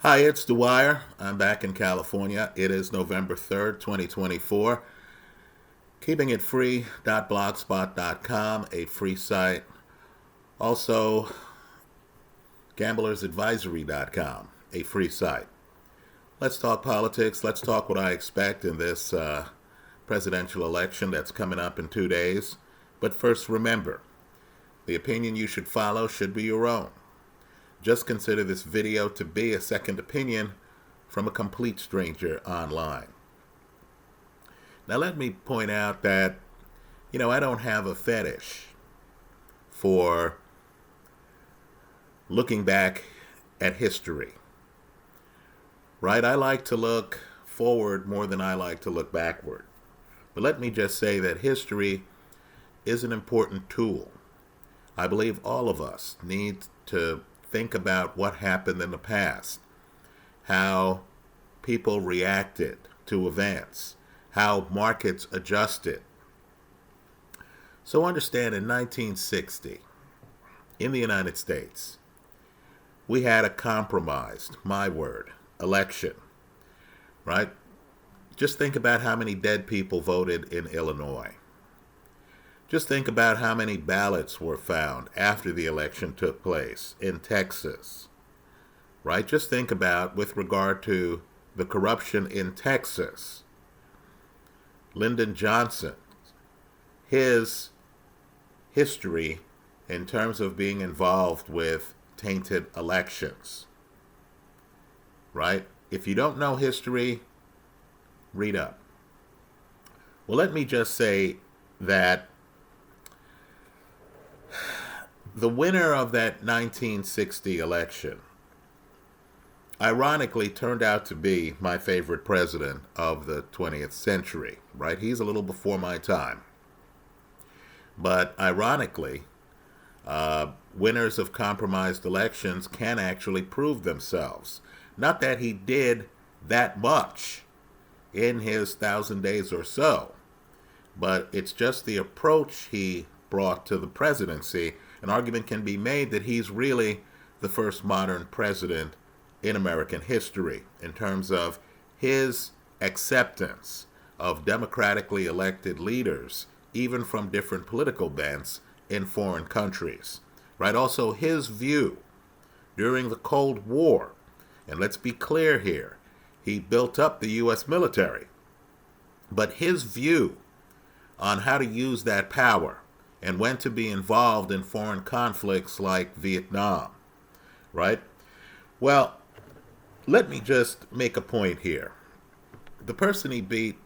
Hi, it's Dwyer. I'm back in California. It is November 3rd, 2024. Keeping it free.blogspot.com, a free site. Also, gamblersadvisory.com, a free site. Let's talk politics. Let's talk what I expect in this presidential election that's coming up in 2 days. But first, remember, the opinion you should follow should be your own. Just consider this video to be a second opinion from a complete stranger online. Now, let me point out that, I don't have a fetish for looking back at history, right? I like to look forward more than I like to look backward. But let me just say that history is an important tool. I believe all of us need to think about what happened in the past, how people reacted to events, how markets adjusted. So understand, in 1960, in the United States, we had a compromised, my word, election, right? Just think about how many dead people voted in Illinois. Just think about how many ballots were found after the election took place in Texas, right? Just think about, with regard to the corruption in Texas, Lyndon Johnson, his history in terms of being involved with tainted elections, right? If you don't know history, read up. Well, let me just say that the winner of that 1960 election ironically turned out to be my favorite president of the 20th century, right? He's a little before my time. But ironically, winners of compromised elections can actually prove themselves. Not that he did that much in his 1,000 days or so, but it's just the approach he brought to the presidency. An argument can be made that he's really the first modern president in American history in terms of his acceptance of democratically elected leaders, even from different political bents in foreign countries, right? Also, his view during the Cold War, and let's be clear here, he built up the U.S. military, but his view on how to use that power and when to be involved in foreign conflicts like Vietnam, right? Well, let me just make a point here. The person he beat,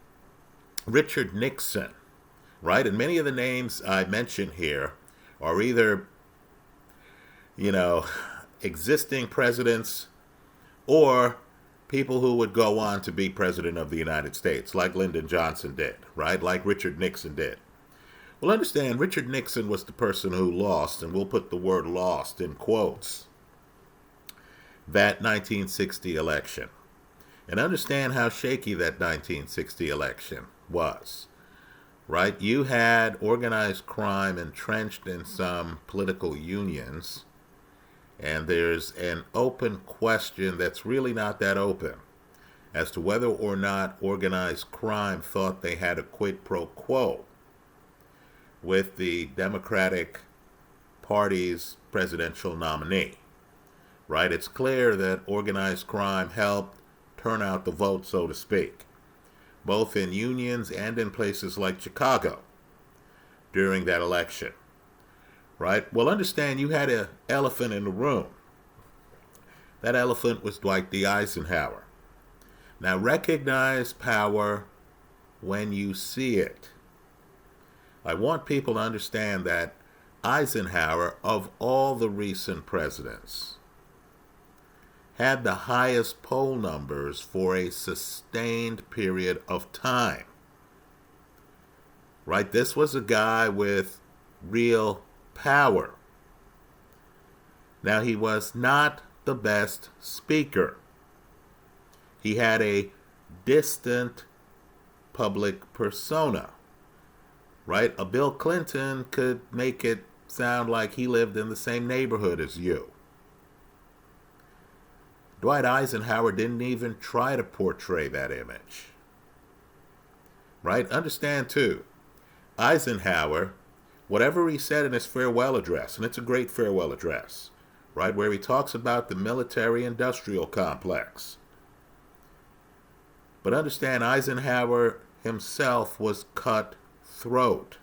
Richard Nixon, right? And many of the names I mention here are either, existing presidents or people who would go on to be president of the United States, like Lyndon Johnson did, right? Like Richard Nixon did. Well, understand, Richard Nixon was the person who lost, and we'll put the word lost in quotes, that 1960 election. And understand how shaky that 1960 election was, right? You had organized crime entrenched in some political unions, and there's an open question that's really not that open as to whether or not organized crime thought they had a quid pro quo with the Democratic Party's presidential nominee, right? It's clear that organized crime helped turn out the vote, so to speak, both in unions and in places like Chicago during that election, right? Well, understand, you had an elephant in the room. That elephant was Dwight D. Eisenhower. Now, recognize power when you see it. I want people to understand that Eisenhower, of all the recent presidents, had the highest poll numbers for a sustained period of time. Right? This was a guy with real power. Now, he was not the best speaker. He had a distant public persona. Right? A Bill Clinton could make it sound like he lived in the same neighborhood as you. Dwight Eisenhower didn't even try to portray that image. Right? Understand, too, Eisenhower, whatever he said in his farewell address, and it's a great farewell address, right, where he talks about the military-industrial complex. But understand, Eisenhower himself was cutthroat.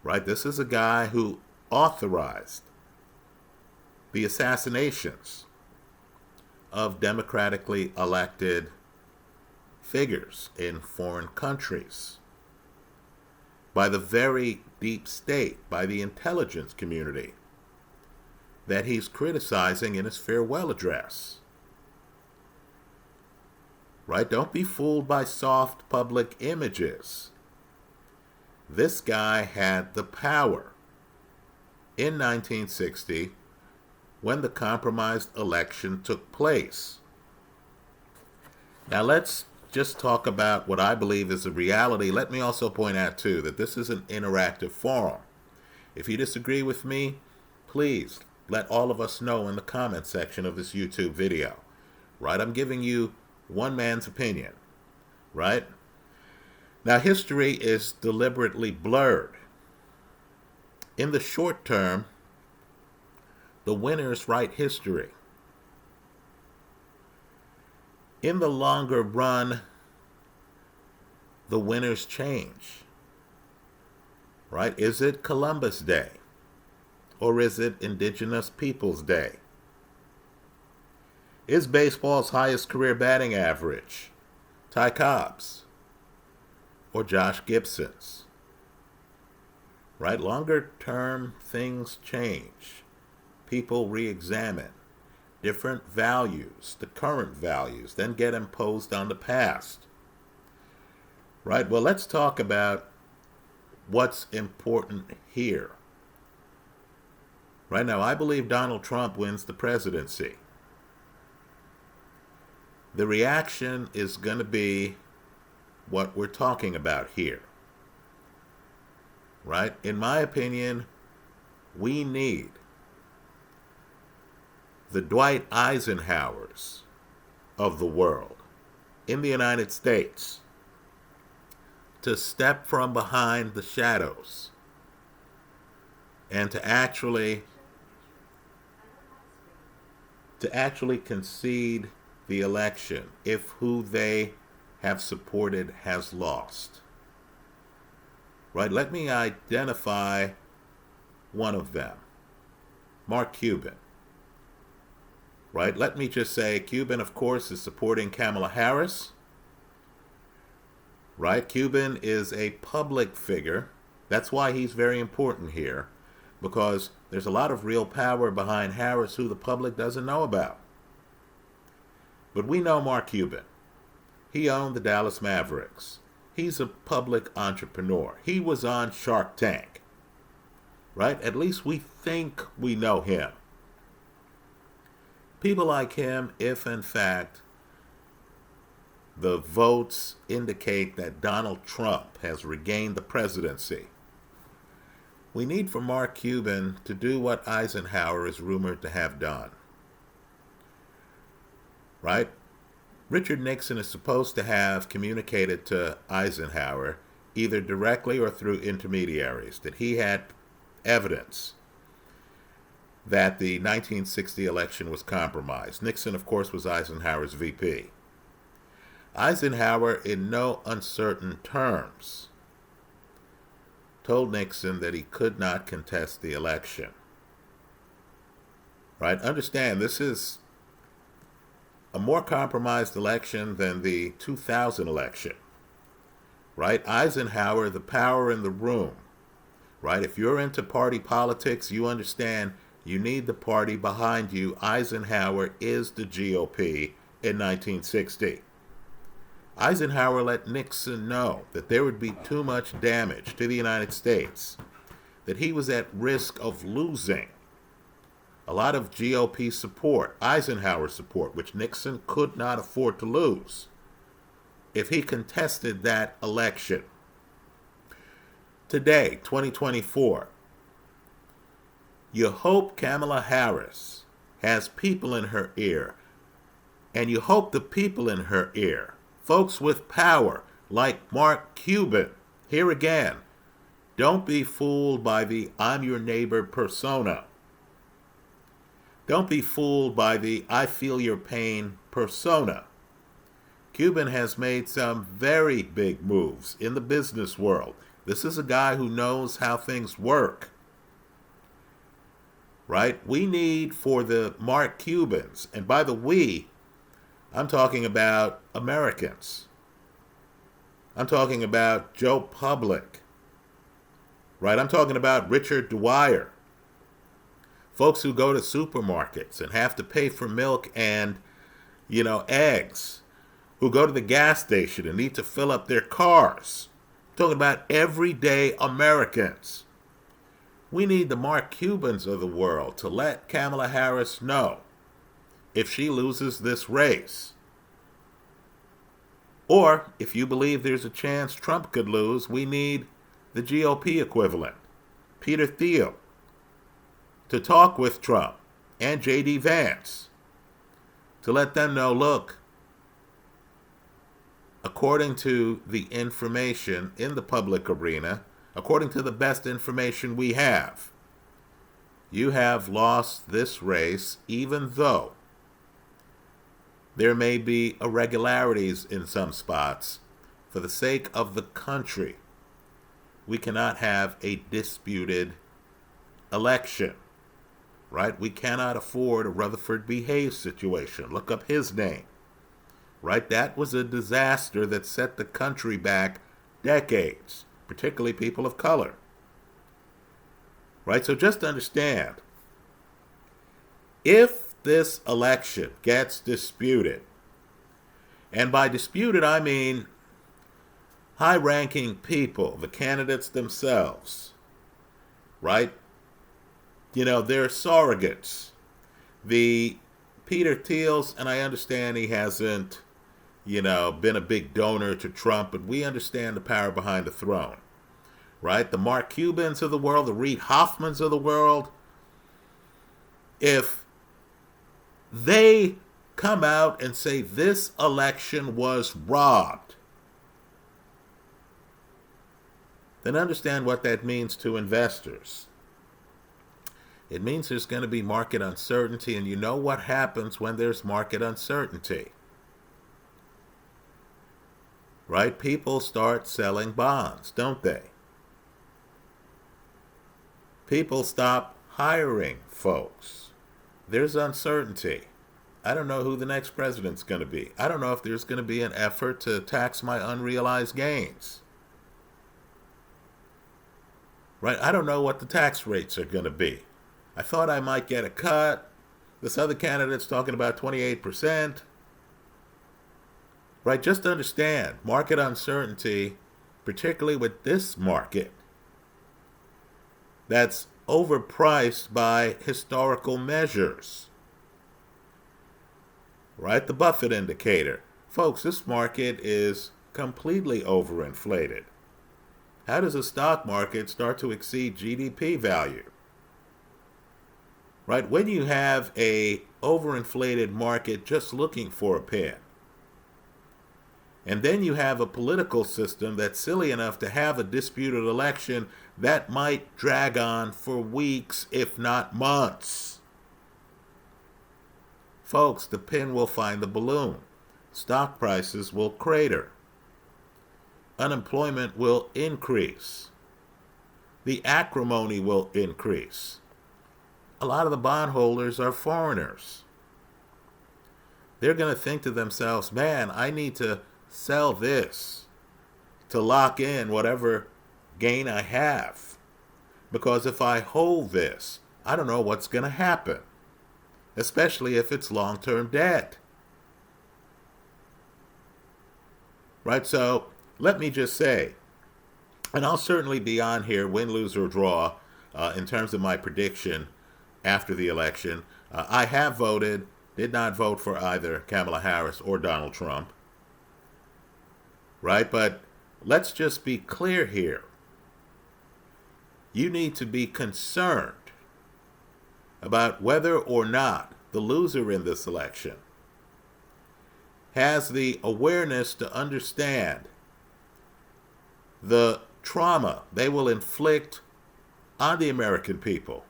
Right? This is a guy who authorized the assassinations of democratically elected figures in foreign countries by the very deep state, by the intelligence community that he's criticizing in his farewell address. Right? Don't be fooled by soft public images. This guy had the power in 1960 when the compromised election took place. Now let's just talk about what I believe is a reality. Let me also point out, too, that this is an interactive forum. If you disagree with me, please let all of us know in the comment section of this YouTube video. Right? I'm giving you one man's opinion. Right? Now, history is deliberately blurred. In the short term, the winners write history. In the longer run, the winners change. Right? Is it Columbus Day? Or is it Indigenous Peoples Day? Is baseball's highest career batting average Ty Cobb's or Josh Gibson's? Right? Longer term, things change. People re-examine different values, the current values, then get imposed on the past. Right? Well, let's talk about what's important here. Right now, I believe Donald Trump wins the presidency. The reaction is going to be what we're talking about here. Right? In my opinion, we need the Dwight Eisenhowers of the world in the United States to step from behind the shadows and to actually concede the election if who they have supported has lost. Right? Let me identify one of them. Mark Cuban. Right? Let me just say, Cuban, of course, is supporting Kamala Harris. Right? Cuban is a public figure. That's why he's very important here, because there's a lot of real power behind Harris who the public doesn't know about. But we know Mark Cuban. He owned the Dallas Mavericks. He's a public entrepreneur. He was on Shark Tank. Right? At least we think we know him. People like him, if in fact the votes indicate that Donald Trump has regained the presidency, we need for Mark Cuban to do what Eisenhower is rumored to have done. Right? Richard Nixon is supposed to have communicated to Eisenhower, either directly or through intermediaries, that he had evidence that the 1960 election was compromised. Nixon, of course, was Eisenhower's VP. Eisenhower, in no uncertain terms, told Nixon that he could not contest the election. Right? Understand, this is a more compromised election than the 2000 election. Right? Eisenhower, the power in the room. Right? If you're into party politics, you understand you need the party behind you. Eisenhower is the GOP in 1960. Eisenhower let Nixon know that there would be too much damage to the United States, that he was at risk of losing a lot of GOP support, Eisenhower support, which Nixon could not afford to lose if he contested that election. Today, 2024, you hope Kamala Harris has people in her ear. And you hope the people in her ear, folks with power like Mark Cuban, here again, don't be fooled by the I'm your neighbor persona. Don't be fooled by the I feel your pain persona. Cuban has made some very big moves in the business world. This is a guy who knows how things work. Right? We need for the Mark Cubans, and by the we, I'm talking about Americans. I'm talking about Joe Public. Right? I'm talking about Richard Dwyer. Folks who go to supermarkets and have to pay for milk and, eggs. Who go to the gas station and need to fill up their cars. I'm talking about everyday Americans. We need the Mark Cubans of the world to let Kamala Harris know if she loses this race. Or, if you believe there's a chance Trump could lose, we need the GOP equivalent, Peter Thiel, to talk with Trump and J.D. Vance to let them know, look, according to the information in the public arena, according to the best information we have, you have lost this race, even though there may be irregularities in some spots. For the sake of the country, we cannot have a disputed election, right? We cannot afford a Rutherford B. Hayes situation. Look up his name, right? That was a disaster that set the country back decades, particularly people of color, right? So just understand, if this election gets disputed, and by disputed I mean high-ranking people, the candidates themselves, right? They're surrogates. The Peter Thiel's, and I understand he hasn't, been a big donor to Trump, but we understand the power behind the throne, right? The Mark Cubans of the world, the Reid Hoffmans of the world, if they come out and say this election was robbed, then understand what that means to investors. It means there's going to be market uncertainty, and you know what happens when there's market uncertainty, right? People start selling bonds, don't they? People stop hiring folks. There's uncertainty. I don't know who the next president's going to be. I don't know if there's going to be an effort to tax my unrealized gains. Right? I don't know what the tax rates are going to be. I thought I might get a cut. This other candidate's talking about 28%. Right? Just understand, market uncertainty, particularly with this market, that's overpriced by historical measures. Right? The Buffett indicator. Folks, this market is completely overinflated. How does a stock market start to exceed GDP value? Right? When you have a overinflated market just looking for a pin, and then you have a political system that's silly enough to have a disputed election that might drag on for weeks, if not months. Folks, the pin will find the balloon. Stock prices will crater. Unemployment will increase. The acrimony will increase. A lot of the bondholders are foreigners. They're going to think to themselves, man, I need to sell this to lock in whatever gain I have. Because if I hold this, I don't know what's going to happen, especially if it's long-term debt. Right? So let me just say, and I'll certainly be on here, win, lose, or draw, in terms of my prediction after the election. I have voted, did not vote for either Kamala Harris or Donald Trump. Right? But let's just be clear here. You need to be concerned about whether or not the loser in this election, has the awareness to understand the trauma they will inflict on the American people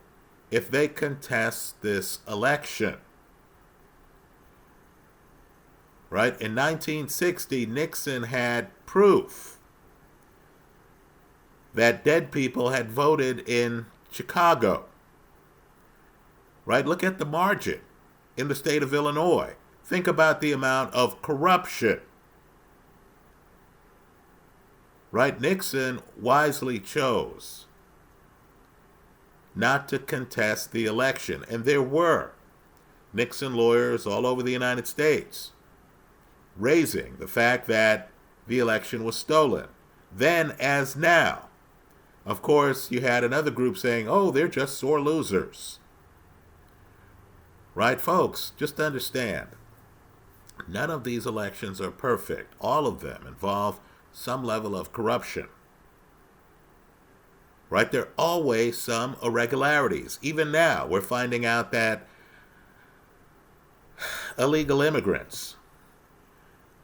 if they contest this election. Right? In 1960, Nixon had proof that dead people had voted in Chicago. Right? Look at the margin in the state of Illinois. Think about the amount of corruption. Right? Nixon wisely chose not to contest the election. And there were Nixon lawyers all over the United States raising the fact that the election was stolen. Then as now. Of course, you had another group saying, oh, they're just sore losers. Right, folks? Just understand, none of these elections are perfect. All of them involve some level of corruption. Right? There are always some irregularities. Even now, we're finding out that illegal immigrants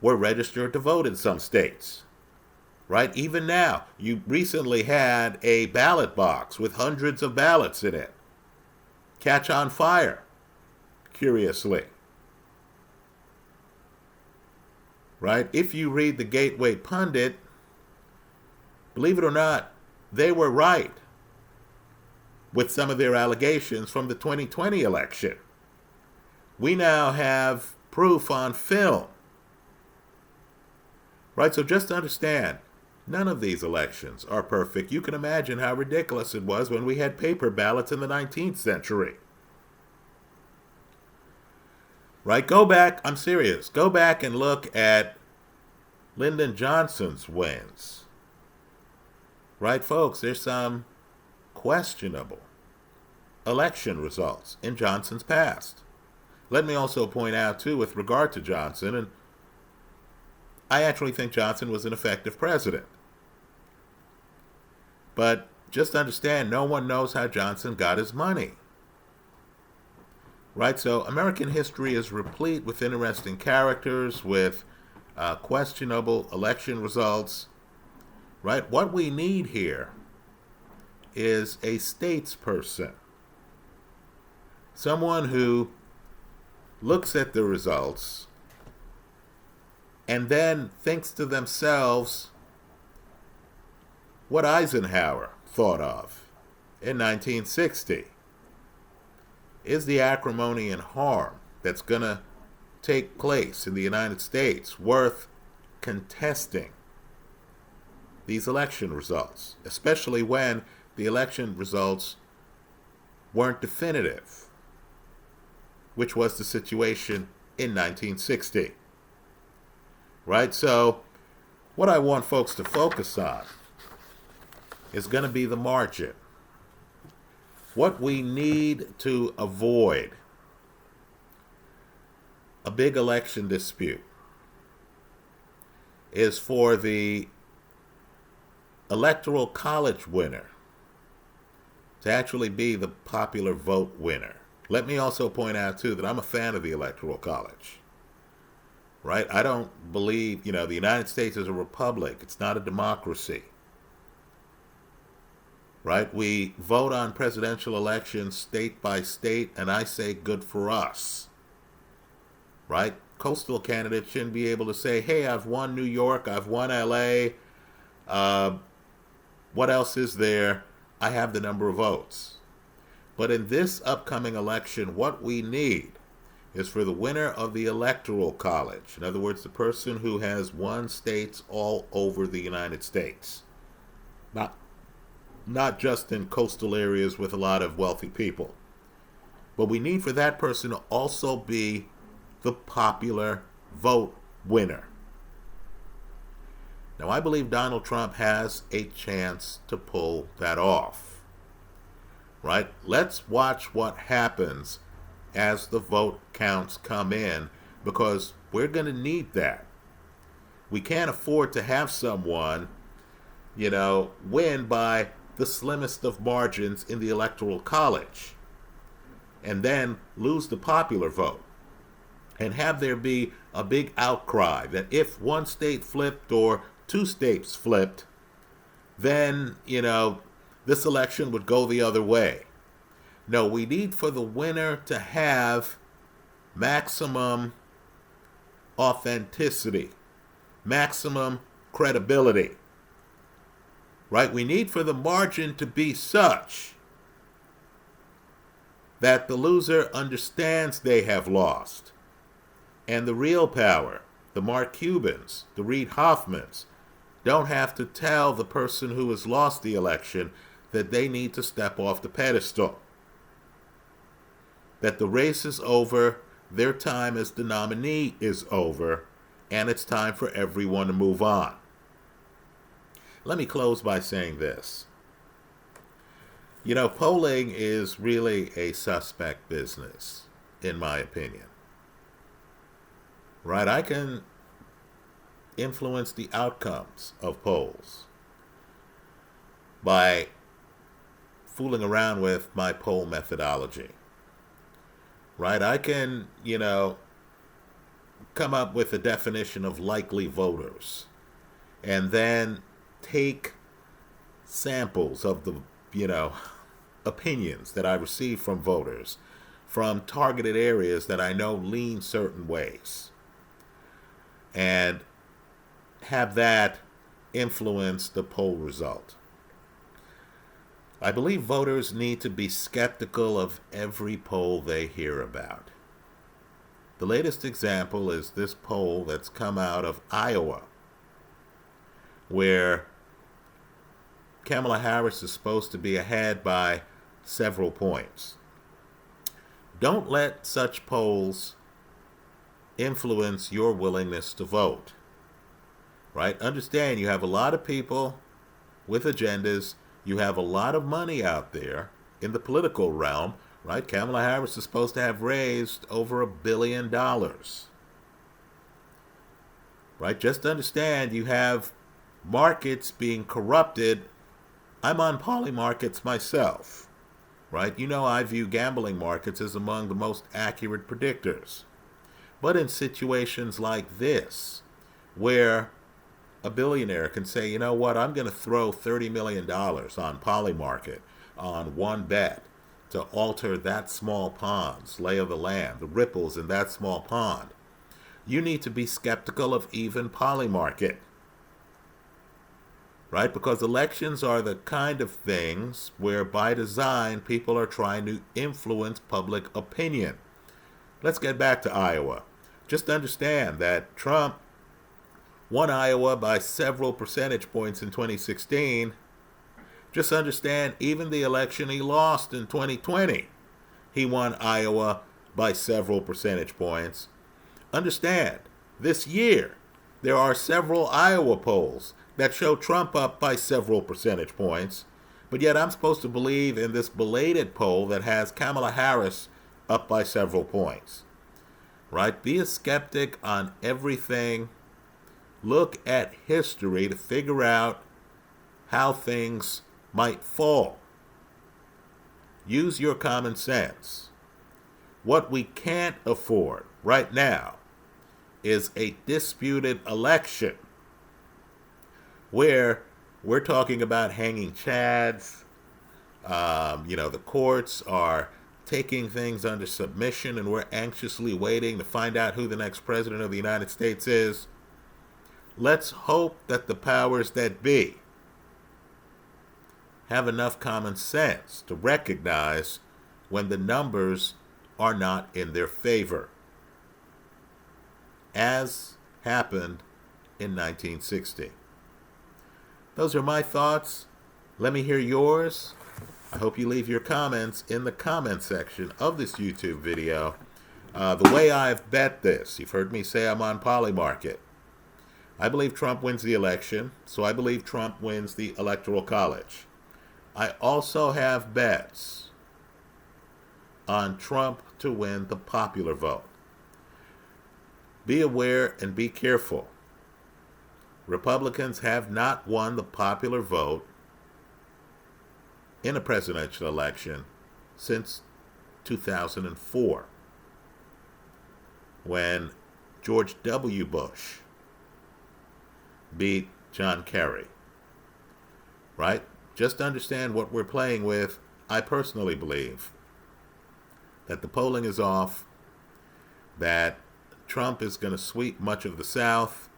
were registered to vote in some states. Right? Even now, you recently had a ballot box with hundreds of ballots in it catch on fire, curiously. Right? If you read the Gateway Pundit, believe it or not, they were right with some of their allegations from the 2020 election. We now have proof on film. Right? So just understand, none of these elections are perfect. You can imagine how ridiculous it was when we had paper ballots in the 19th century. Right? Go back, I'm serious, go back and look at Lyndon Johnson's wins. Right, folks? There's some questionable election results in Johnson's past. Let me also point out, too, with regard to Johnson, and I actually think Johnson was an effective president. But just understand, no one knows how Johnson got his money. Right? So American history is replete with interesting characters, with questionable election results. Right? What we need here is a statesperson. Someone who looks at the results and then thinks to themselves what Eisenhower thought of in 1960. Is the acrimony and harm that's going to take place in the United States worth contesting these election results, especially when the election results weren't definitive, which was the situation in 1960. Right? So what I want folks to focus on is going to be the margin. What we need to avoid a big election dispute is for the electoral college winner to actually be the popular vote winner. Let me also point out, too, that I'm a fan of the electoral college. Right? I don't believe, the United States is a republic. It's not a democracy. Right? We vote on presidential elections state by state, and I say good for us. Right? Coastal candidates shouldn't be able to say, hey, I've won New York, I've won LA. What else is there? I have the number of votes. But in this upcoming election, what we need is for the winner of the electoral college, in other words, the person who has won states all over the United States, not just in coastal areas with a lot of wealthy people, but we need for that person to also be the popular vote winner. Now, I believe Donald Trump has a chance to pull that off. Right? Let's watch what happens as the vote counts come in, because we're going to need that. We can't afford to have someone, win by the slimmest of margins in the electoral college. and then lose the popular vote and have there be a big outcry that if one state flipped or two states flipped, then, this election would go the other way. No, we need for the winner to have maximum authenticity, maximum credibility, right? We need for the margin to be such that the loser understands they have lost. And the real power, the Mark Cubans, the Reid Hoffmans, don't have to tell the person who has lost the election that they need to step off the pedestal, that the race is over, their time as the nominee is over, and it's time for everyone to move on. Let me close by saying this. Polling is really a suspect business, in my opinion. Right? I can influence the outcomes of polls by fooling around with my poll methodology. Right? I can, come up with a definition of likely voters and then take samples of the, opinions that I receive from voters from targeted areas that I know lean certain ways and have that influence the poll result. I believe voters need to be skeptical of every poll they hear about. The latest example is this poll that's come out of Iowa, where Kamala Harris is supposed to be ahead by several points. Don't let such polls influence your willingness to vote. Right? Understand you have a lot of people with agendas. You have a lot of money out there in the political realm, right? Kamala Harris is supposed to have raised over $1 billion. Right? Just understand you have markets being corrupted. I'm on poly markets myself. Right? I view gambling markets as among the most accurate predictors. But in situations like this, where a billionaire can say, you know what, I'm going to throw $30 million on Polymarket on one bet to alter that small pond's lay of the land, the ripples in that small pond. You need to be skeptical of even Polymarket. Right? Because elections are the kind of things where by design people are trying to influence public opinion. Let's get back to Iowa. Just understand that Trump won Iowa by several percentage points in 2016. Just understand, even the election he lost in 2020, he won Iowa by several percentage points. Understand, this year, there are several Iowa polls that show Trump up by several percentage points, but yet I'm supposed to believe in this belated poll that has Kamala Harris up by several points. Right? Be a skeptic on everything. Look at history to figure out how things might fall. Use your common sense. What we can't afford right now is a disputed election where we're talking about hanging chads. The courts are taking things under submission, and we're anxiously waiting to find out who the next president of the United States is. Let's hope that the powers that be have enough common sense to recognize when the numbers are not in their favor, as happened in 1960. Those are my thoughts. Let me hear yours. I hope you leave your comments in the comment section of this YouTube video. The way I've bet this, you've heard me say I'm on Polymarket. I believe Trump wins the election, so I believe Trump wins the Electoral College. I also have bets on Trump to win the popular vote. Be aware and be careful. Republicans have not won the popular vote in a presidential election since 2004 when George W. Bush beat John Kerry, right? Just understand what we're playing with. I personally believe that the polling is off, that Trump is going to sweep much of the South,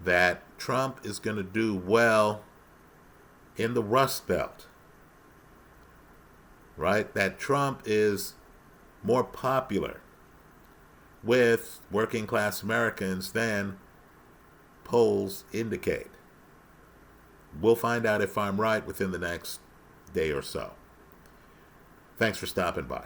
that Trump is going to do well in the Rust Belt, right? That Trump is more popular with working class Americans than polls indicate. We'll find out if I'm right within the next day or so. Thanks for stopping by.